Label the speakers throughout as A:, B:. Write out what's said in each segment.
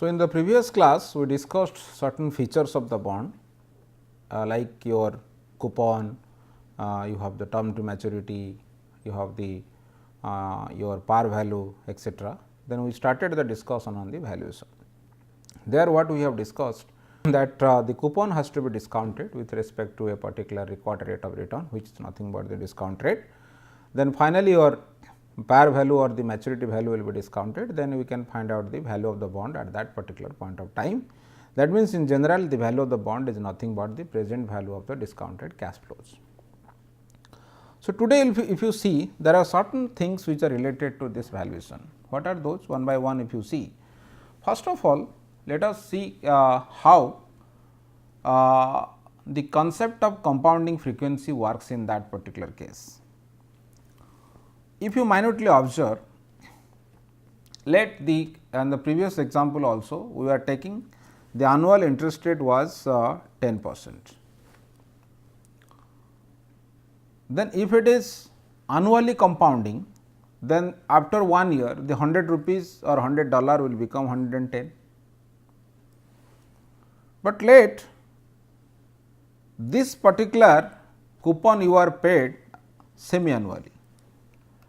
A: So, in the previous class we discussed certain features of the bond like your coupon, you have the term to maturity, you have the your par value etcetera. Then we started the discussion on the valuation. There what we have discussed that the coupon has to be discounted with respect to a particular required rate of return, which is nothing but the discount rate. Then finally, your par value or the maturity value will be discounted, then we can find out the value of the bond at that particular point of time. That means, in general the value of the bond is nothing but the present value of the discounted cash flows. So, today if you see, there are certain things which are related to this valuation. What are those? One by one if you see. First of all, let us see how the concept of compounding frequency works in that particular case. If you minutely observe, let the and the previous example also we are taking the annual interest rate was 10%. Then if it is annually compounding, then after 1 year the 100 rupees or $100 will become 110. But let this particular coupon you are paid semi-annually,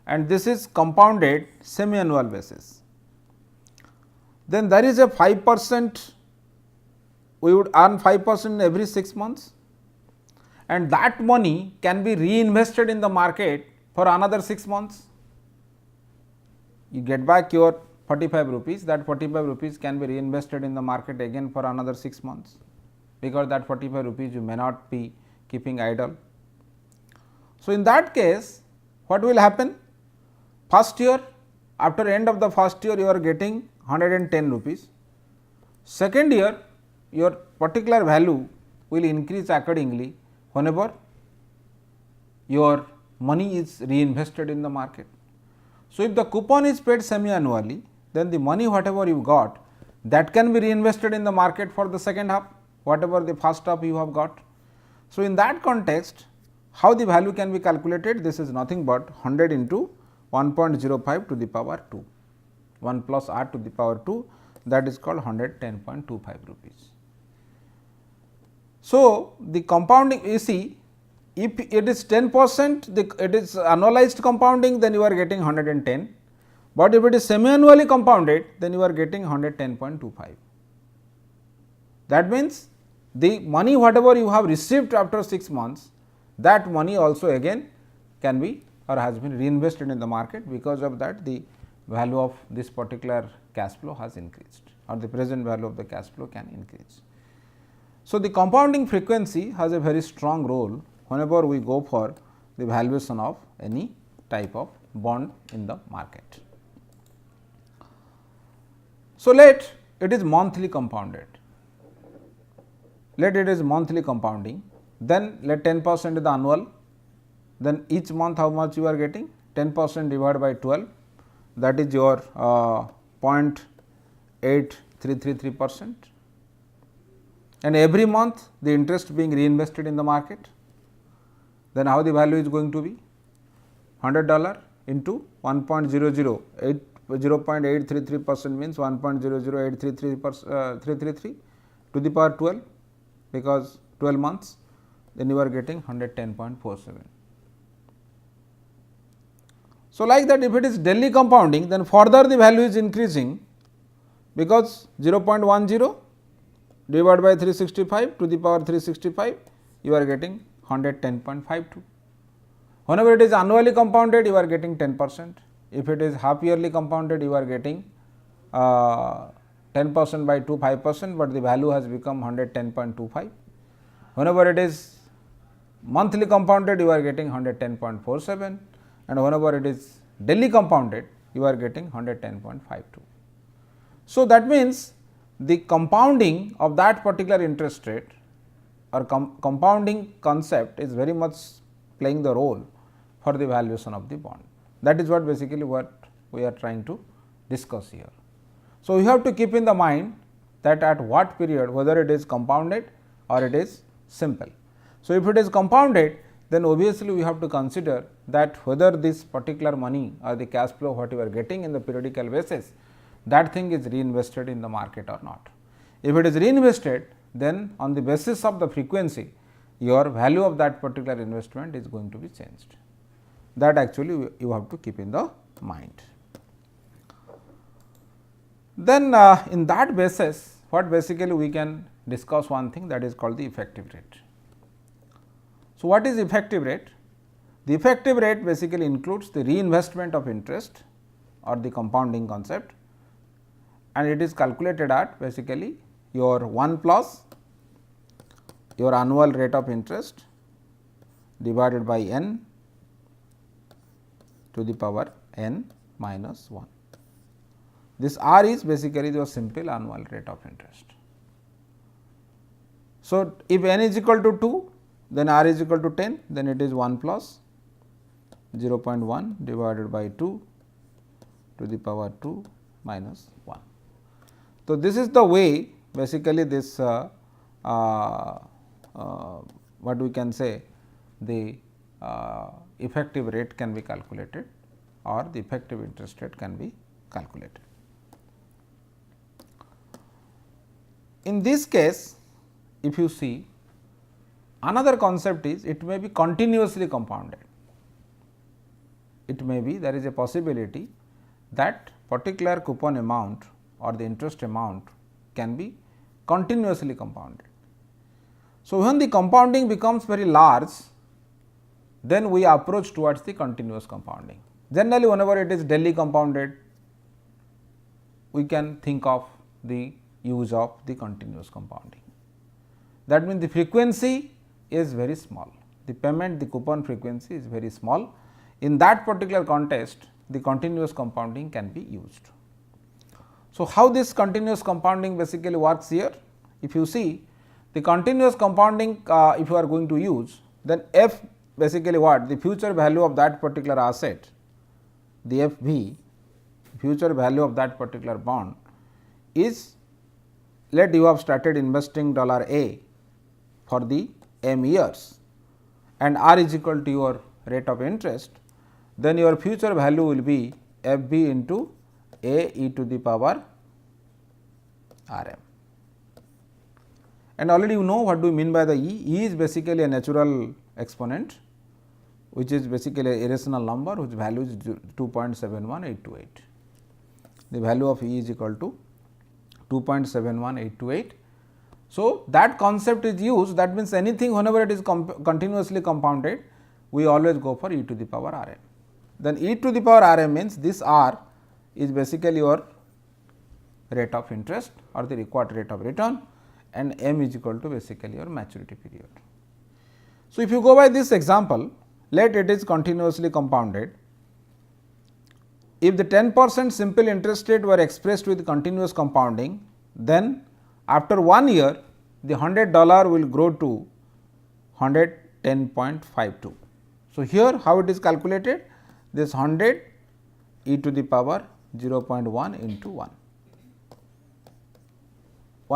A: and this is compounded semi-annual basis. Then there is a 5%, we would earn 5% every 6 months, and that money can be reinvested in the market for another 6 months. You get back your 45 rupees, that 45 rupees can be reinvested in the market again for another 6 months, because that 45 rupees you may not be keeping idle. So, in that case what will happen? First year, after end of the first year you are getting 110 rupees, second year your particular value will increase accordingly whenever your money is reinvested in the market. So, if the coupon is paid semi-annually, then the money whatever you got, that can be reinvested in the market for the second half, whatever the first half you have got. So, in that context, how the value can be calculated? This is nothing but 100 into 1.05 to the power 2, 1 plus r to the power 2, that is called 110.25 rupees. So, the compounding, you see, if it is 10%, it is annualized compounding, then you are getting 110, but if it is semi-annually compounded, then you are getting 110.25. That means, the money whatever you have received after 6 months, that money also again can be or has been reinvested in the market. Because of that, the value of this particular cash flow has increased, or the present value of the cash flow can increase. So, the compounding frequency has a very strong role whenever we go for the valuation of any type of bond in the market. So, let it is monthly compounded, let it is monthly compounding, then let 10% is the annual, then each month how much you are getting? 10% divided by 12, that is your 0.8333%, and every month the interest being reinvested in the market. Then how the value is going to be? $100 into 1.008, 0.833% means 1.00833 to the power 12, because 12 months, then you are getting 110.47. So, like that, if it is daily compounding, then further the value is increasing, because 0.10 divided by 365 to the power 365, you are getting 110.52. Whenever it is annually compounded, you are getting 10%. If it is half yearly compounded, you are getting 10% by 2, 5%, but the value has become 110.25. Whenever it is monthly compounded, you are getting 110.47, and whenever it is daily compounded, you are getting 110.52. So, that means, the compounding of that particular interest rate or compounding concept is very much playing the role for the valuation of the bond. That is what basically what we are trying to discuss here. So, you have to keep in the mind that at what period, whether it is compounded or it is simple. So, if it is compounded, then obviously we have to consider that whether this particular money or the cash flow what you are getting in the periodical basis, that thing is reinvested in the market or not. If it is reinvested, then on the basis of the frequency, your value of that particular investment is going to be changed. That actually you have to keep in the mind. Then in that basis, what basically we can discuss one thing, that is called the effective rate. So, what is effective rate? The effective rate basically includes the reinvestment of interest or the compounding concept, and it is calculated at basically your 1 plus your annual rate of interest divided by n to the power n minus 1. This r is basically your simple annual rate of interest. So, if n is equal to 2, then r is equal to 10, then it is 1 plus 0.1 divided by 2 to the power 2 minus 1. So, this is the way basically this what we can say the effective rate can be calculated or the effective interest rate can be calculated. In this case, if you see, another concept is it may be continuously compounded. It may be there is a possibility that particular coupon amount or the interest amount can be continuously compounded. So, when the compounding becomes very large, then we approach towards the continuous compounding. Generally, whenever it is daily compounded, we can think of the use of the continuous compounding. That means, the frequency is very small, the payment, the coupon frequency is very small. In that particular context, the continuous compounding can be used. So, how this continuous compounding basically works here? If you see the continuous compounding, if you are going to use, then f basically what? The future value of that particular asset, the FV, future value of that particular bond is, let you have started investing $A for the m years and r is equal to your rate of interest, then your future value will be FB into A e to the power R m. And already you know what do we mean by the E. E is basically a natural exponent, which is basically a irrational number whose value is 2.71828. The value of E is equal to 2.71828. So, that concept is used, that means anything whenever it is continuously compounded, we always go for e to the power R m. Then e to the power R m means this R is basically your rate of interest or the required rate of return, and m is equal to basically your maturity period. So, if you go by this example, let it is continuously compounded. If the 10% simple interest rate were expressed with continuous compounding, then after 1 year the $100 will grow to 110.52. So, here how it is calculated? This 100 e to the power 0.1 into 1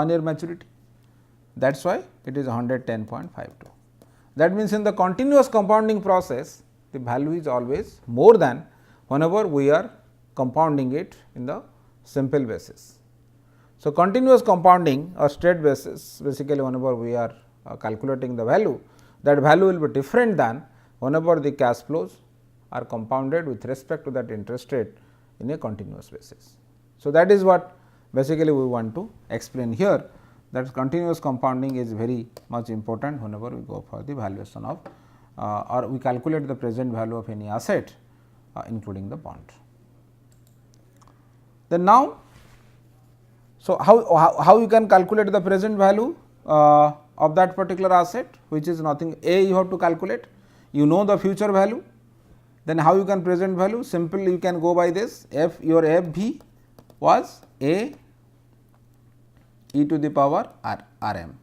A: year maturity, that is why it is 110.52. That means, in the continuous compounding process, the value is always more than whenever we are compounding it in the simple basis. So, continuous compounding or straight basis, basically whenever we are calculating the value, that value will be different than whenever the cash flows are compounded with respect to that interest rate in a continuous basis. So, that is what basically we want to explain here, that continuous compounding is very much important whenever we go for the valuation of or we calculate the present value of any asset including the bond. Then now, so how you can calculate the present value of that particular asset, which is nothing, A you have to calculate, you know the future value, then how you can present value? Simply you can go by this, f your FV was A e to the power R m.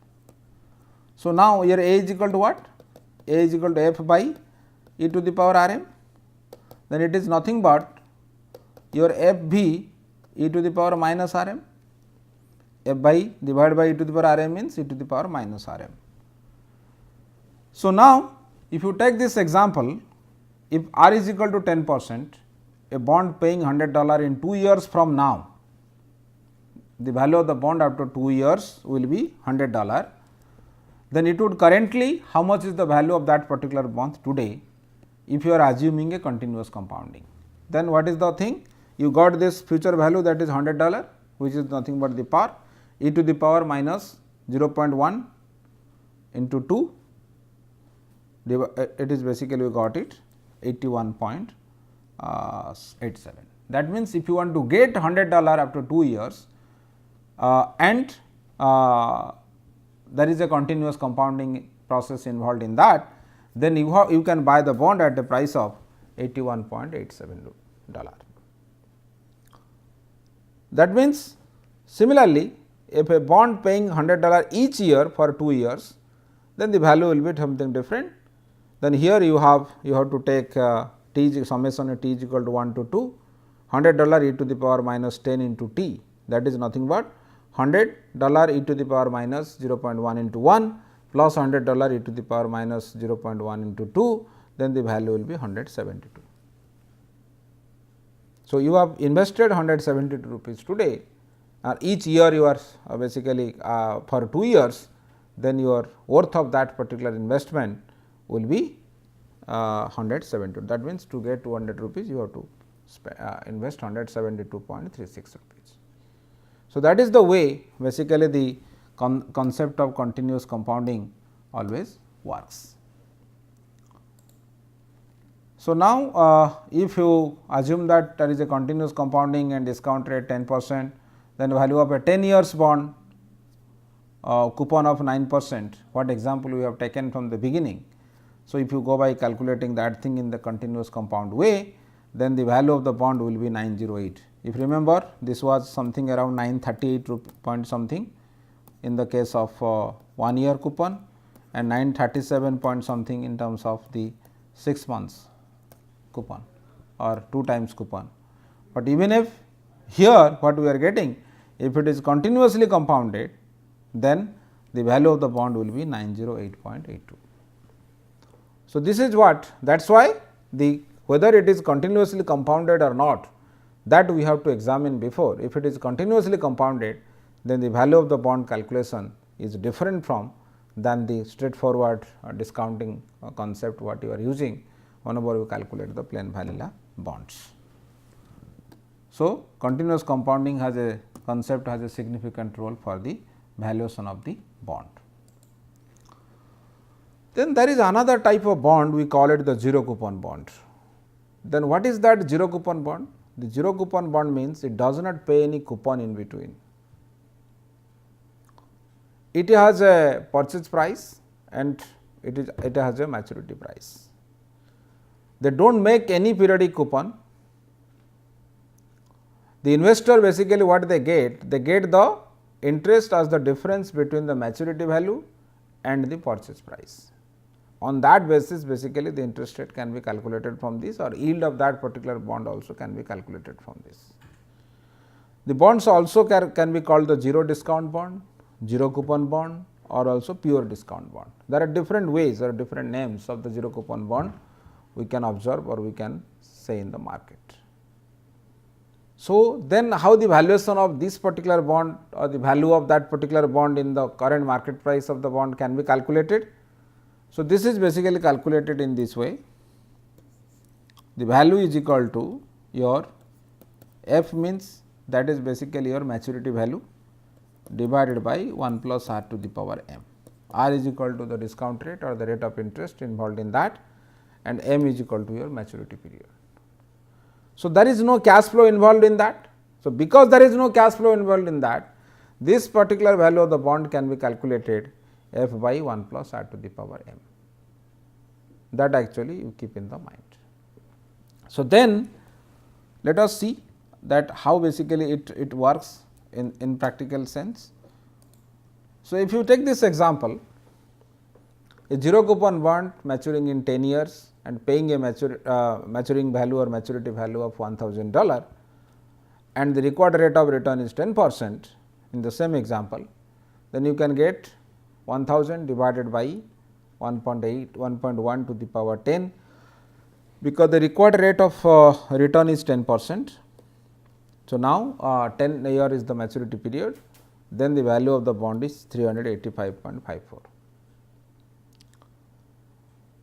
A: So, now here A is equal to what? A is equal to f by e to the power R m, then it is nothing but your FV e to the power minus R m, f by divided by e to the power R m means e to the power minus R m. So, now if you take this example, if R is equal to 10%, a bond paying $100 in 2 years from now, the value of the bond after 2 years will be $100, then it would currently, how much is the value of that particular bond today, if you are assuming a continuous compounding. Then what is the thing? You got this future value, that is $100, which is nothing but the par e to the power minus 0.1 into 2, it is basically we got it 81.87. That means, if you want to get $100 after 2 years and there is a continuous compounding process involved in that, then you can buy the bond at a price of $81.87. That means, similarly, if a bond paying $100 each year for 2 years, then the value will be something different. Then here you have to take t summation of t is equal to 1 to 2, $100 e to the power minus 10 into t, that is nothing but $100 e to the power minus 0.1 into 1 plus $100 e to the power minus 0.1 into 2, then the value will be 172. So, you have invested 172 rupees today, each year you are basically for 2 years, then your worth of that particular investment will be 172. That means, to get 200 rupees you have to invest 172.36 rupees. So, that is the way basically the concept of continuous compounding always works. So, now if you assume that there is a continuous compounding and discount rate 10%, then value of a 10 years bond coupon of 9%, what example we have taken from the beginning. So, if you go by calculating that thing in the continuous compound way, then the value of the bond will be 908. If you remember, this was something around 938 point something in the case of 1 year coupon and 937 point something in terms of the 6 months coupon or 2 times coupon. But even if here what we are getting, if it is continuously compounded, then the value of the bond will be 908.82. So, this is what, that is why the whether it is continuously compounded or not, that we have to examine before. If it is continuously compounded, then the value of the bond calculation is different from than the straightforward discounting concept what you are using whenever you calculate the plain vanilla bonds. So, continuous compounding has a concept, has a significant role for the valuation of the bond. Then there is another type of bond, we call it the zero coupon bond. Then what is that zero coupon bond? The zero coupon bond means it does not pay any coupon in between. It has a purchase price and it has a maturity price. They do not make any periodic coupon. The investor basically what they get the interest as the difference between the maturity value and the purchase price. On that basis, basically the interest rate can be calculated from this, or yield of that particular bond also can be calculated from this. The bonds also can be called the zero discount bond, zero coupon bond, or also pure discount bond. There are different ways or different names of the zero coupon bond we can observe or we can say in the market. So, then how the valuation of this particular bond or the value of that particular bond in the current market price of the bond can be calculated. So, this is basically calculated in this way. The value is equal to your f means that is basically your maturity value divided by 1 plus r to the power m. R is equal to the discount rate or the rate of interest involved in that, and m is equal to your maturity period. So, there is no cash flow involved in that. So, because there is no cash flow involved in that, this particular value of the bond can be calculated f by 1 plus r to the power m. That actually you keep in the mind. So, then let us see that how basically it works in practical sense. So, if you take this example, a zero coupon bond maturing in 10 years and paying a maturing value or maturity value of $1,000 and the required rate of return is 10% in the same example, then you can get 1000 divided by 1.1 to the power 10, because the required rate of return is 10%. So, now 10 year is the maturity period, then the value of the bond is 385.54.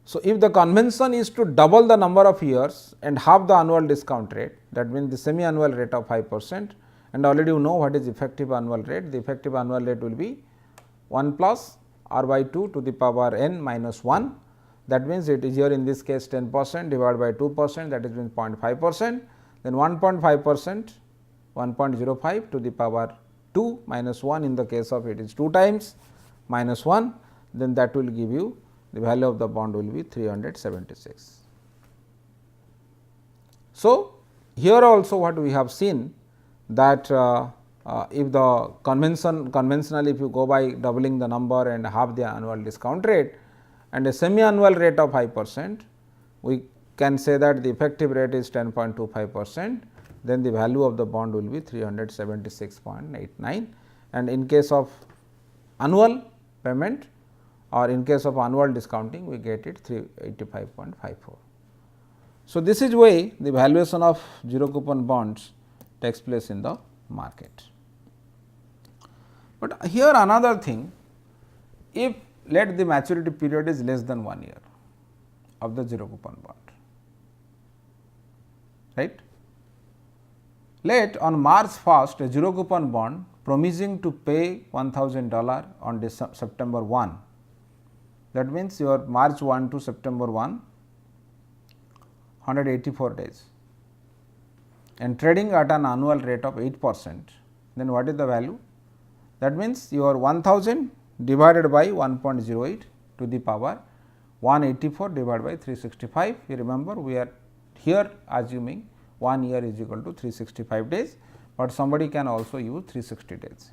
A: So, if the convention is to double the number of years and half the annual discount rate, that means the semi annual rate of 5%, and already you know what is effective annual rate. The effective annual rate will be 1 plus r by 2 to the power n minus 1. That means, it is here in this case 10% divided by 2%, that is means 0.5%, then 1.5%, 1.05 to the power 2 minus 1, in the case of it is 2 times minus 1, then that will give you the value of the bond will be 376. So, here also what we have seen that if the conventionally if you go by doubling the number and half the annual discount rate and a semi annual rate of 5%, we can say that the effective rate is 10.25%, then the value of the bond will be 376.89, and in case of annual payment or in case of annual discounting we get it 385.54. So, this is why the valuation of zero coupon bonds takes place in the market. But here another thing, if let the maturity period is less than 1 year of the zero coupon bond, right. Let on March 1st a zero coupon bond promising to pay $1,000 on September 1, that means your March 1 to September 1, 184 days, and trading at an annual rate of 8%, then what is the value? That means, your 1000 divided by 1.08 to the power 184 divided by 365. You remember, we are here assuming 1 year is equal to 365 days, but somebody can also use 360 days.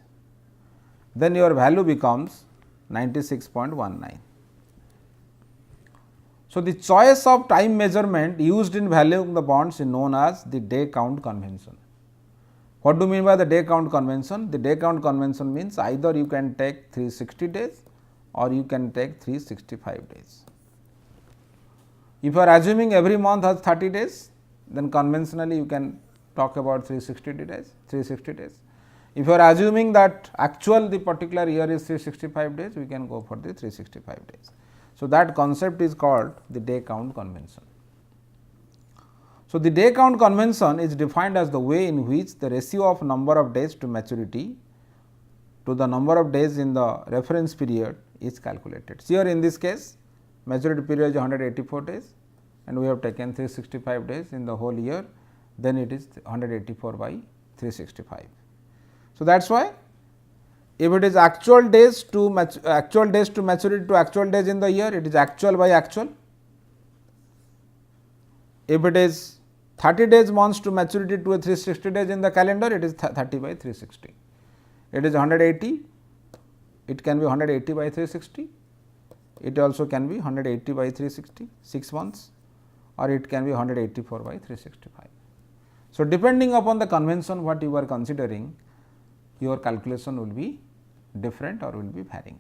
A: Then your value becomes 96.19. So, the choice of time measurement used in valuing the bonds is known as the day count convention. What do you mean by the day count convention? The day count convention means either you can take 360 days or you can take 365 days. If you are assuming every month has 30 days, then conventionally you can talk about 360 days. If you are assuming that actual the particular year is 365 days, we can go for the 365 days. So, that concept is called the day count convention. So, the day count convention is defined as the way in which the ratio of number of days to maturity to the number of days in the reference period is calculated. So, here in this case maturity period is 184 days and we have taken 365 days in the whole year, then it is 184 by 365. So, that is why if it is actual days to maturity to actual days in the year, it is actual by actual. If it is 30 days months to maturity to a 360 days in the calendar, it is 30 by 360. It is 180, it can be 180 by 360, it also can be 180 by 360, 6 months, or it can be 184 by 365. So, depending upon the convention what you are considering, your calculation will be different or will be varying.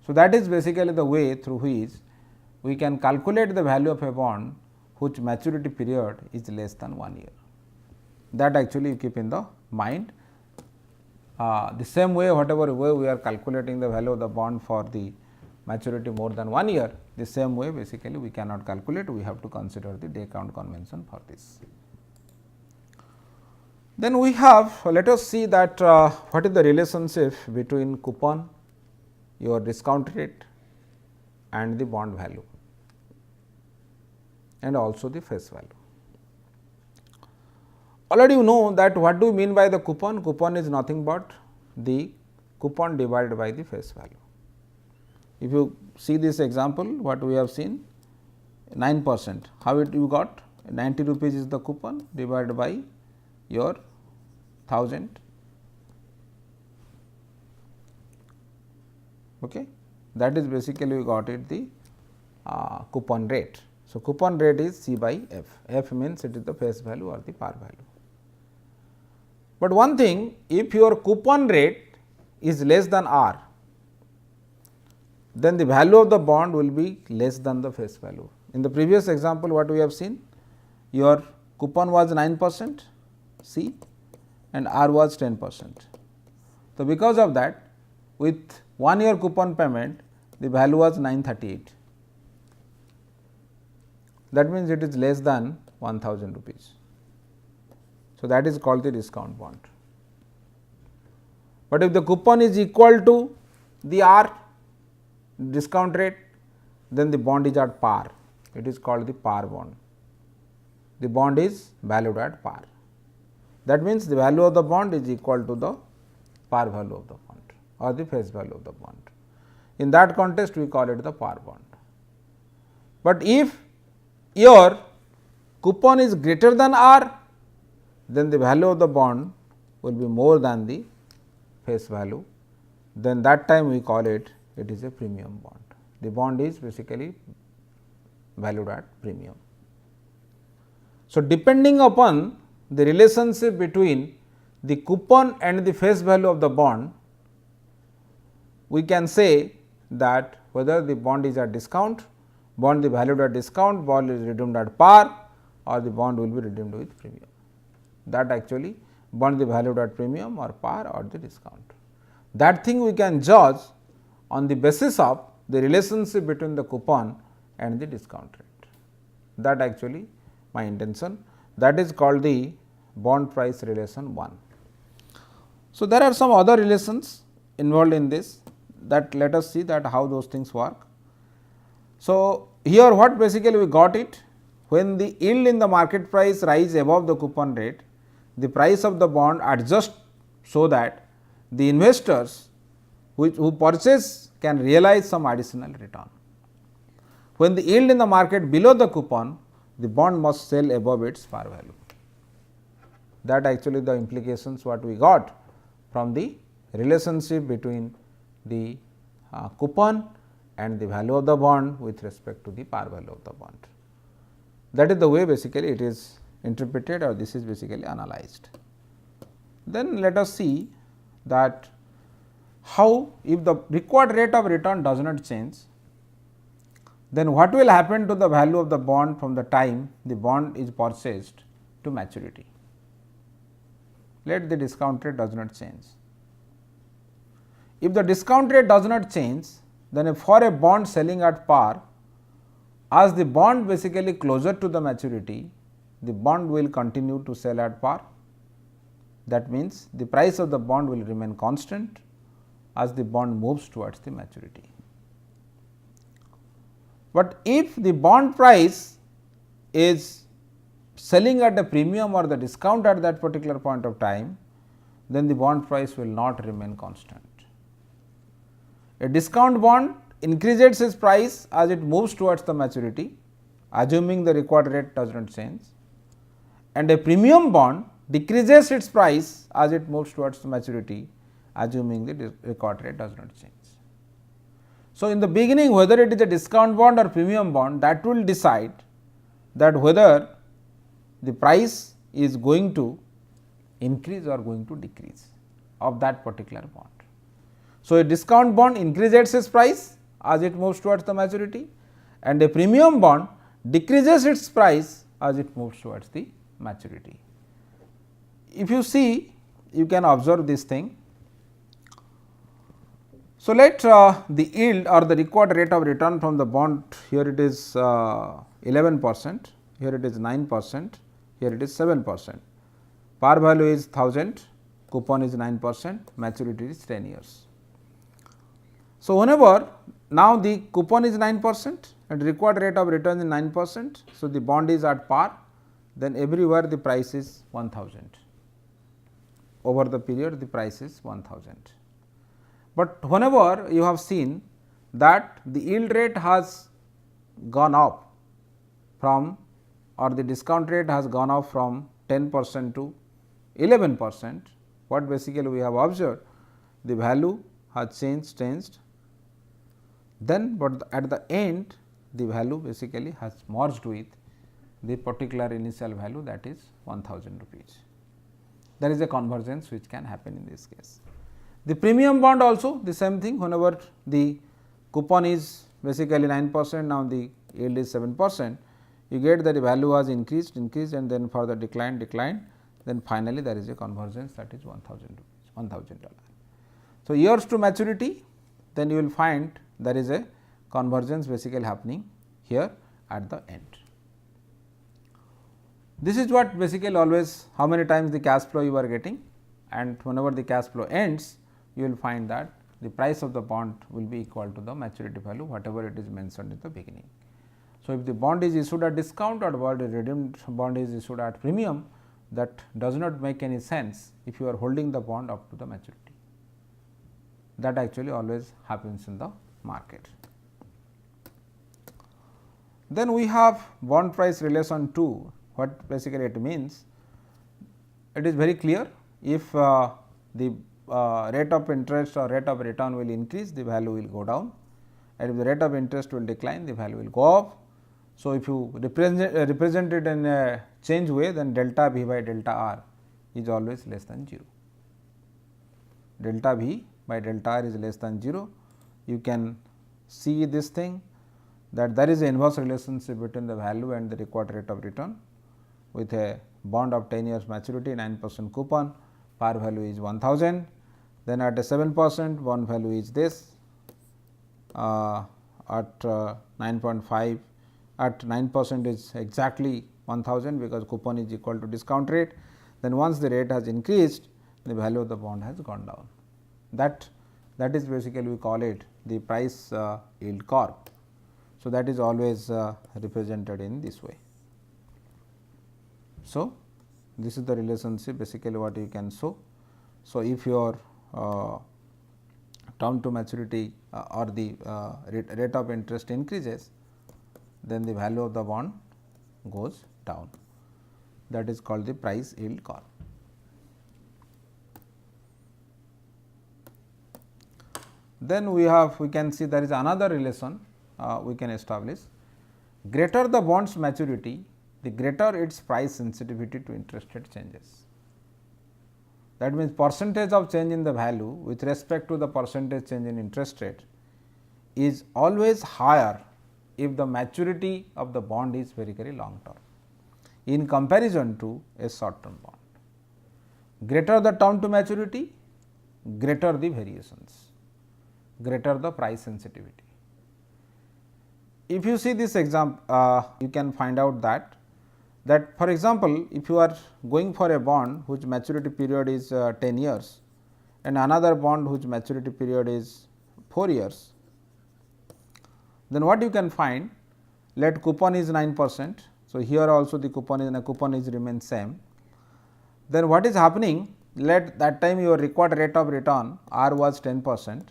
A: So, that is basically the way through which we can calculate the value of a bond whose maturity period is less than 1 year. That actually you keep in the mind. The same way, whatever way we are calculating the value of the bond for the maturity more than 1 year, the same way basically we cannot calculate, we have to consider the day count convention for this. Then we have, let us see that what is the relationship between coupon, your discount rate and the bond value and also the face value. Already you know that what do we mean by the coupon? Coupon is nothing but the coupon divided by the face value. If you see this example, what we have seen 9%, how it you got 90 rupees is the coupon divided by your 1000, okay. That is basically we got it the coupon rate. So, coupon rate is C by F, F means it is the face value or the par value. But one thing, if your coupon rate is less than R, then the value of the bond will be less than the face value. In the previous example what we have seen, your coupon was 9% C and R was 10%. So, because of that with 1 year coupon payment the value was 938. That means it is less than 1000 rupees. So, that is called the discount bond. But if the coupon is equal to the R discount rate, then the bond is at par. It is called the par bond. The bond is valued at par. That means the value of the bond is equal to the par value of the bond or the face value of the bond. In that context, we call it the par bond. But if your coupon is greater than R, then the value of the bond will be more than the face value. Then that time we call it is a premium bond. The bond is basically valued at premium. So, depending upon the relationship between the coupon and the face value of the bond, we can say that whether the bond is at discount, bond is valued at discount, bond is redeemed at par, or the bond will be redeemed with premium. That actually bond is valued at premium or par or the discount. That thing we can judge on the basis of the relationship between the coupon and the discount rate. That actually my intention, that is called the bond price relation 1. So, there are some other relations involved in this, that let us see that how those things work. So, here what basically we got it, when the yield in the market price rise above the coupon rate, the price of the bond adjusts so that the investors who purchase can realize some additional return. When the yield in the market below the coupon, the bond must sell above its par value. That actually the implications what we got from the relationship between the coupon and the value of the bond with respect to the par value of the bond. That is the way basically it is interpreted, or this is basically analyzed. Then let us see that how, if the required rate of return does not change, then what will happen to the value of the bond from the time the bond is purchased to maturity. Let the discount rate does not change. If the discount rate does not change, then for a bond selling at par, as the bond basically closer to the maturity, the bond will continue to sell at par. That means, the price of the bond will remain constant as the bond moves towards the maturity. But if the bond price is selling at a premium or the discount at that particular point of time, then the bond price will not remain constant. A discount bond increases its price as it moves towards the maturity, assuming the required rate does not change, and a premium bond decreases its price as it moves towards the maturity, assuming the required rate does not change. So, in the beginning, whether it is a discount bond or premium bond, that will decide that whether the price is going to increase or going to decrease of that particular bond. So, a discount bond increases its price as it moves towards the maturity, and a premium bond decreases its price as it moves towards the maturity. If you see, you can observe this thing. So, let the yield or the required rate of return from the bond, here it is 11%, here it is 9%, here it is 7%. Par value is 1000, coupon is 9%, maturity is 10 years. So, whenever now the coupon is 9% and required rate of return is 9%. So, the bond is at par, then everywhere the price is 1000, over the period the price is 1000. But whenever you have seen that the yield rate has gone up from, or the discount rate has gone up from 10% to 11%, what basically we have observed, the value has changed, then but at the end the value basically has merged with the particular initial value, that is 1000 rupees. There is a convergence which can happen in this case. The premium bond also the same thing, whenever the coupon is basically 9%, now the yield is 7%, you get that the value has increased and then further declined, then finally there is a convergence, that is 1000 rupees, $1000. So, years to maturity, then you will find there is a convergence basically happening here at the end. This is what basically always how many times the cash flow you are getting, and whenever the cash flow ends, you will find that the price of the bond will be equal to the maturity value, whatever it is mentioned in the beginning. So, if the bond is issued at discount or the redeemed bond is issued at premium, that does not make any sense if you are holding the bond up to the maturity. That actually always happens in the market. Then we have bond price relation 2. What basically it means? It is very clear, if the rate of interest or rate of return will increase, the value will go down, and if the rate of interest will decline, the value will go up. So, if you represent it in a change way, then delta V by delta R is always less than 0. Delta V by delta R is less than 0. You can see this thing, that there is an inverse relationship between the value and the required rate of return. With a bond of 10 years maturity, 9% coupon, par value is 1000. Then at a 7%, bond value is this, at 9.5, at 9% is exactly 1000, because coupon is equal to discount rate. Then once the rate has increased, the value of the bond has gone down. That is basically we call it the price yield curve. So, that is always represented in this way. So, this is the relationship basically what you can show. So, if your term to maturity or the rate of interest increases, then the value of the bond goes down. That is called the price yield curve. Then we can see there is another relation we can establish. Greater the bond's maturity, the greater its price sensitivity to interest rate changes. That means, percentage of change in the value with respect to the percentage change in interest rate is always higher if the maturity of the bond is very long term in comparison to a short term bond. Greater the term to maturity, greater the variations, greater the price sensitivity. If you see this example, you can find out that for example, if you are going for a bond whose maturity period is 10 years and another bond whose maturity period is 4 years, then what you can find, let coupon is 9%. So, here also the coupon is remain same. Then what is happening, let that time your required rate of return R was 10%,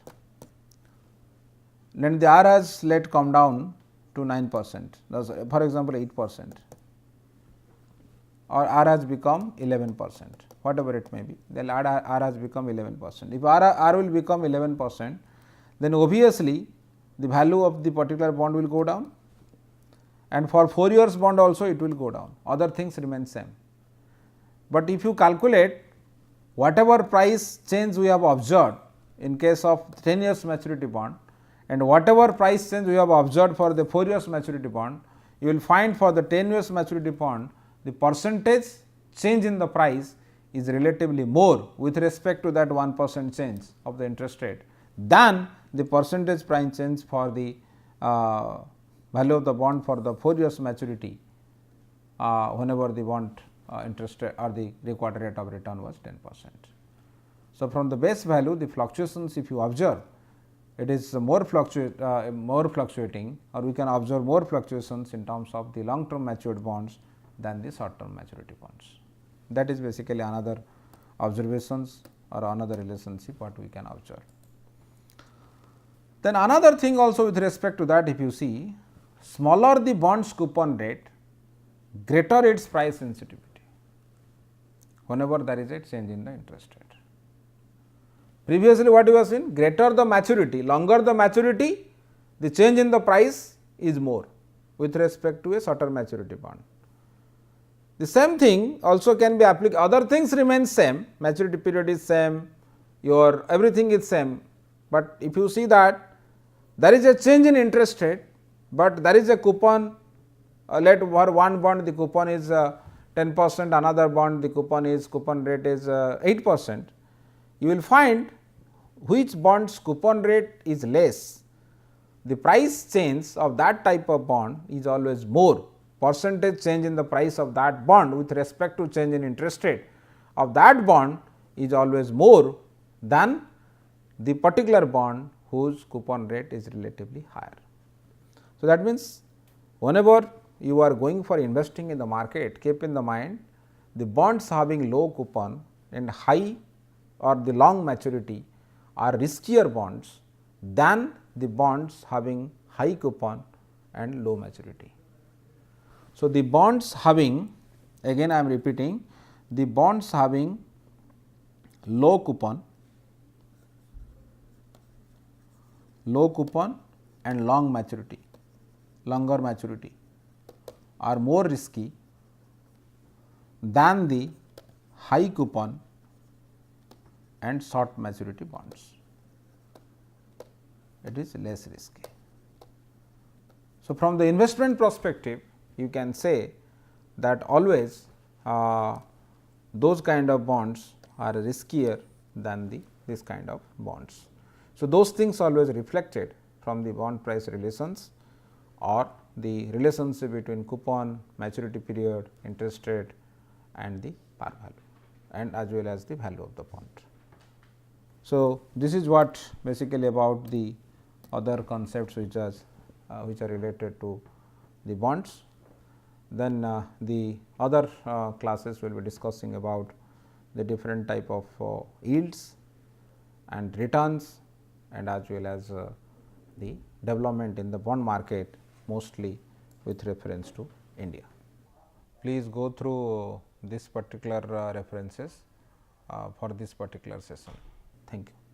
A: then the R has let come down to 9%, for example 8%, or R has become 11%, whatever it may be, then R has become 11%. If R will become 11%, then obviously the value of the particular bond will go down, and for 4 years bond also it will go down, other things remain same. But if you calculate whatever price change we have observed in case of 10 years maturity bond and whatever price change we have observed for the 4 years maturity bond, you will find for the 10 years maturity bond, the percentage change in the price is relatively more with respect to that 1% change of the interest rate than the percentage price change for the value of the bond for the 4 years maturity whenever the bond interest rate or the required rate of return was 10%. So, from the base value, the fluctuations if you observe, it is more fluctuating, or we can observe more fluctuations in terms of the long term matured bonds than the short term maturity bonds. That is basically another observations or another relationship what we can observe. Then another thing also with respect to that, if you see, smaller the bond's coupon rate, greater its price sensitivity whenever there is a change in the interest rate. Previously what we have seen, greater the maturity, longer the maturity, the change in the price is more with respect to a shorter maturity bond. The same thing also can be applied, other things remain same, maturity period is same, your everything is same, but if you see that there is a change in interest rate, but there is a coupon, let for one bond the coupon is 10%, another bond the coupon rate is 8%, you will find which bond's coupon rate is less, the price change of that type of bond is always more. Percentage change in the price of that bond with respect to change in interest rate of that bond is always more than the particular bond whose coupon rate is relatively higher. So, that means, whenever you are going for investing in the market, keep in the mind the bonds having low coupon and high or the long maturity are riskier bonds than the bonds having high coupon and low maturity. So, the bonds having, again I am repeating, the bonds having low coupon and longer maturity are more risky than the high coupon and short maturity bonds. It is less risky. So, from the investment perspective, you can say that always those kind of bonds are riskier than this kind of bonds. So, those things always reflected from the bond price relations or the relationship between coupon, maturity period, interest rate and the par value and as well as the value of the bond. So, this is what basically about the other concepts which are related to the bonds. Then the other classes will be discussing about the different type of yields and returns and as well as the development in the bond market, mostly with reference to India. Please go through this particular references for this particular session. Thank you.